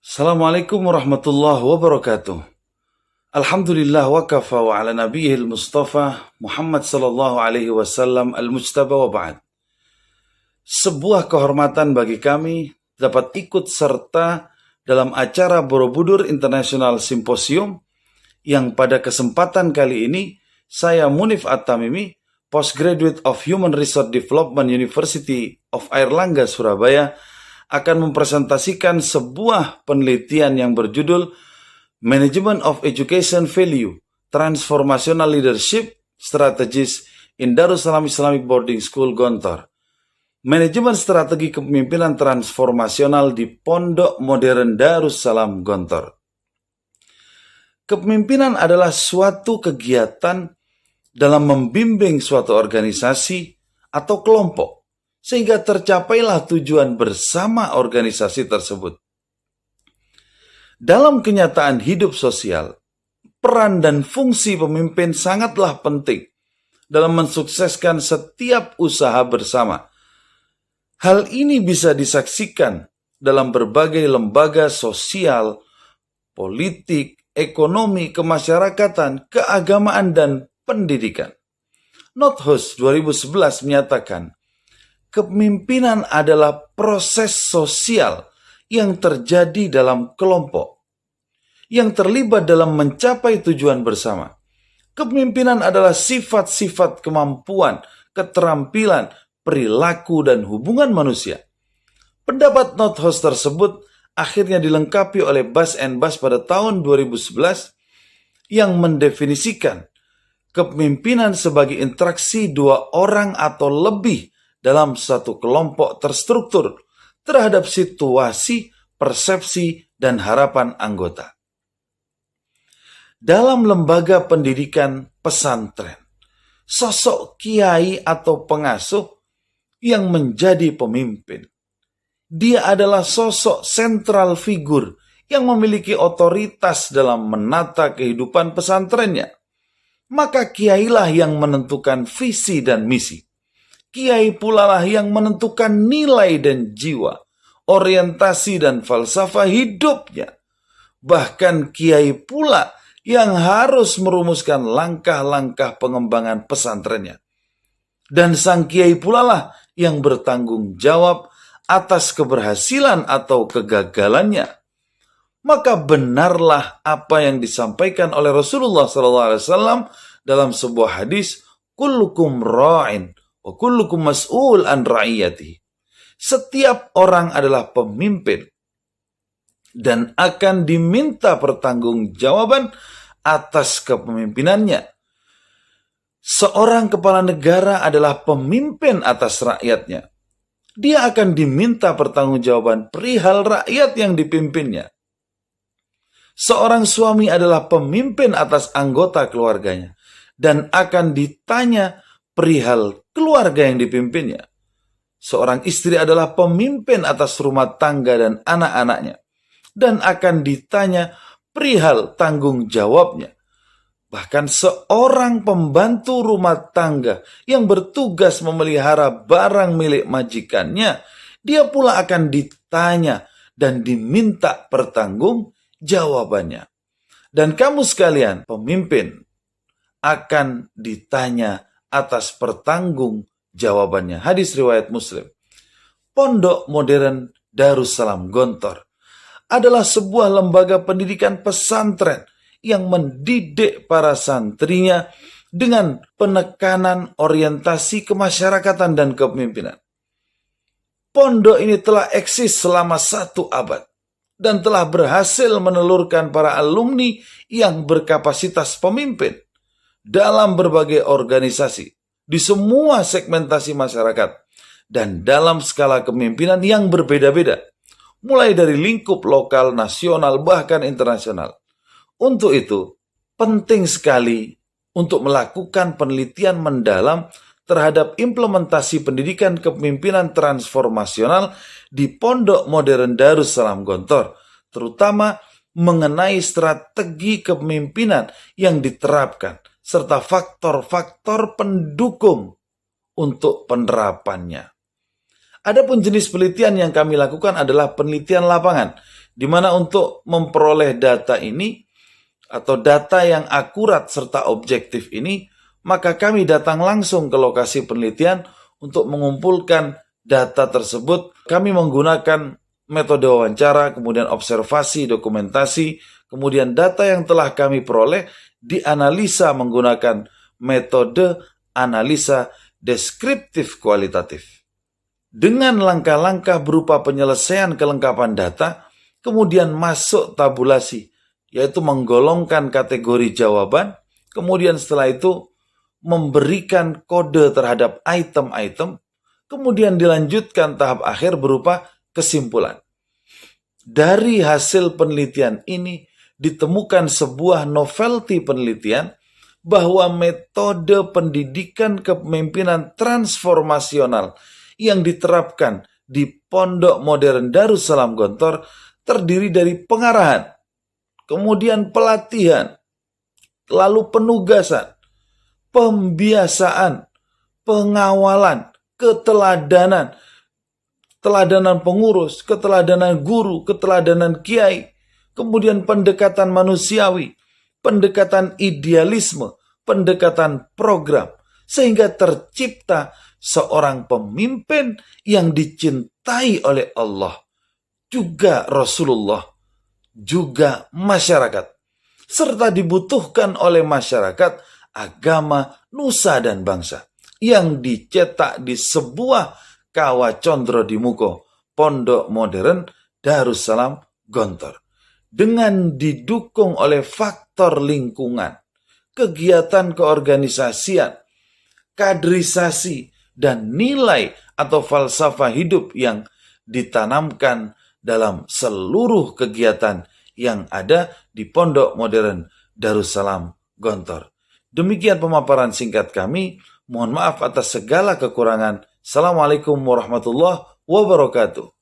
Assalamualaikum warahmatullahi wabarakatuh. Alhamdulillah wa kafa wa ala nabiyil mustafa Muhammad sallallahu alaihi wasallam al-mujtaba wa ba'd. Sebuah kehormatan bagi kami dapat ikut serta dalam acara Borobudur International Symposium yang pada kesempatan kali ini saya Munif At-Tamimi, Postgraduate of Human Resource Development University of Airlangga, Surabaya, akan mempresentasikan sebuah penelitian yang berjudul Management of Education Value, Transformational Leadership Strategies in Darussalam Islamic Boarding School Gontor. Manajemen strategi kepemimpinan transformasional di Pondok Modern Darussalam Gontor. Kepemimpinan adalah suatu kegiatan dalam membimbing suatu organisasi atau kelompok, sehingga tercapailah tujuan bersama organisasi tersebut. Dalam kenyataan hidup sosial, peran dan fungsi pemimpin sangatlah penting dalam mensukseskan setiap usaha bersama. Hal ini bisa disaksikan dalam berbagai lembaga sosial, politik, ekonomi, kemasyarakatan, keagamaan, dan pendidikan. Nothus 2011 menyatakan, kepemimpinan adalah proses sosial yang terjadi dalam kelompok, yang terlibat dalam mencapai tujuan bersama. Kepemimpinan adalah sifat-sifat kemampuan, keterampilan, perilaku, dan hubungan manusia. Pendapat Nothus tersebut akhirnya dilengkapi oleh Bass and Bass pada tahun 2011 yang mendefinisikan kepemimpinan sebagai interaksi dua orang atau lebih dalam satu kelompok terstruktur terhadap situasi, persepsi, dan harapan anggota. Dalam lembaga pendidikan pesantren, sosok kiai atau pengasuh yang menjadi pemimpin. Dia adalah sosok sentral figur yang memiliki otoritas dalam menata kehidupan pesantrennya. Maka kiailah yang menentukan visi dan misi. Kiai pula lah yang menentukan nilai dan jiwa, orientasi dan falsafah hidupnya. Bahkan kiai pula yang harus merumuskan langkah-langkah pengembangan pesantrennya. Dan sang kiai pula lah yang bertanggung jawab atas keberhasilan atau kegagalannya. Maka benarlah apa yang disampaikan oleh Rasulullah SAW dalam sebuah hadis, kullukum ra'in wa kullukum mas'ul an ra'iyati. Setiap orang adalah pemimpin dan akan diminta pertanggungjawaban atas kepemimpinannya. Seorang kepala negara adalah pemimpin atas rakyatnya. Dia akan diminta pertanggungjawaban perihal rakyat yang dipimpinnya. Seorang suami adalah pemimpin atas anggota keluarganya dan akan ditanya perihal keluarga yang dipimpinnya. Seorang istri adalah pemimpin atas rumah tangga dan anak-anaknya dan akan ditanya perihal tanggung jawabnya. Bahkan seorang pembantu rumah tangga yang bertugas memelihara barang milik majikannya, dia pula akan ditanya dan diminta pertanggungjawabannya. Dan kamu sekalian, pemimpin, akan ditanya atas pertanggungjawabannya. Hadis riwayat Muslim. Pondok Modern Darussalam Gontor adalah sebuah lembaga pendidikan pesantren yang mendidik para santrinya dengan penekanan orientasi kemasyarakatan dan kepemimpinan. Pondok ini telah eksis selama 1 abad dan telah berhasil menelurkan para alumni yang berkapasitas pemimpin dalam berbagai organisasi, di semua segmentasi masyarakat, dan dalam skala kepemimpinan yang berbeda-beda, mulai dari lingkup lokal, nasional, bahkan internasional. Untuk itu, penting sekali untuk melakukan penelitian mendalam terhadap implementasi pendidikan kepemimpinan transformasional di Pondok Modern Darussalam Gontor, terutama mengenai strategi kepemimpinan yang diterapkan, serta faktor-faktor pendukung untuk penerapannya. Adapun jenis penelitian yang kami lakukan adalah penelitian lapangan di mana untuk memperoleh data ini atau data yang akurat serta objektif ini, maka kami datang langsung ke lokasi penelitian untuk mengumpulkan data tersebut. Kami menggunakan metode wawancara, kemudian observasi, dokumentasi, kemudian data yang telah kami peroleh dianalisa menggunakan metode analisa deskriptif kualitatif. Dengan langkah-langkah berupa penyelesaian kelengkapan data, kemudian masuk tabulasi, yaitu menggolongkan kategori jawaban, kemudian setelah itu memberikan kode terhadap item-item, kemudian dilanjutkan tahap akhir berupa kesimpulan. Dari hasil penelitian ini ditemukan sebuah novelty penelitian bahwa metode pendidikan kepemimpinan transformasional yang diterapkan di Pondok Modern Darussalam Gontor terdiri dari pengarahan, kemudian pelatihan, lalu penugasan, pembiasaan, pengawalan, keteladanan, keteladanan pengurus, keteladanan guru, keteladanan kiai, kemudian pendekatan manusiawi, pendekatan idealisme, pendekatan program, sehingga tercipta seorang pemimpin yang dicintai oleh Allah, juga Rasulullah, juga masyarakat, serta dibutuhkan oleh masyarakat, agama, nusa dan bangsa, yang dicetak di sebuah Kawah Condro di Muko, Pondok Modern Darussalam Gontor. Dengan didukung oleh faktor lingkungan, kegiatan keorganisasian, kaderisasi, dan nilai atau falsafah hidup yang ditanamkan dalam seluruh kegiatan yang ada di Pondok Modern Darussalam Gontor. Demikian pemaparan singkat kami. Mohon maaf atas segala kekurangan. Assalamualaikum warahmatullahi wabarakatuh.